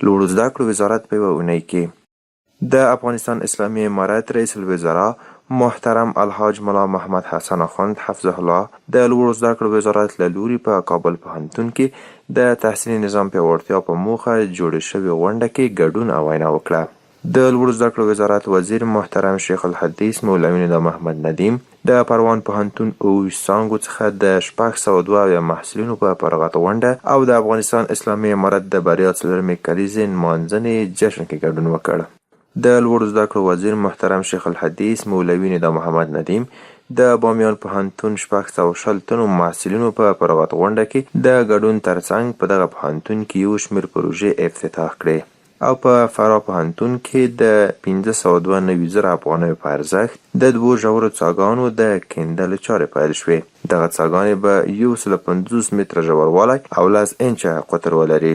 لوړو زده کړو وزارت په یوه اونۍ کې د افغانستان اسلامي امارت رئیس الوزرا محترم الحاج ملا محمد حسن اخوند حفظه الله د لوړو زده کړو وزارت له لوري په کابل پوهنتون کې د تحصیلي نظام پیاوړتیا په موخه جوړې شوې غونډه کې ګډون او وینا وکړه. د لوړو زده کړو وزارت وزیر محترم شیخ الحدیث مولوي ندا محمد ندیم د پروان پوهنتون 28 څانګو څخه د 602 محصلینو په فارغت غونډه او د افغانستان اسلامي امارت د بریا څلورمې کلیزې نمانځنې جشن کې ګډون وکړ. د لوړو زده کړو وزیر محترم شیخ الحدیث مولوي ندا محمد ندیم د بامیان پوهنتون 620 تنو محصلینو په فارغت غونډه کې د ګډون ترڅنګ په دغه پوهنتون کې یو شمېر پروژې افتتاح کړې او په فراه پوهنتون کې د 592 افغانیو په ارزښت د 2 ژورو څاګانو د کیندلو چارې پیل شوې. دغه څاګانې به 150 متره ژوروالی او 10 انچه قطر ولري.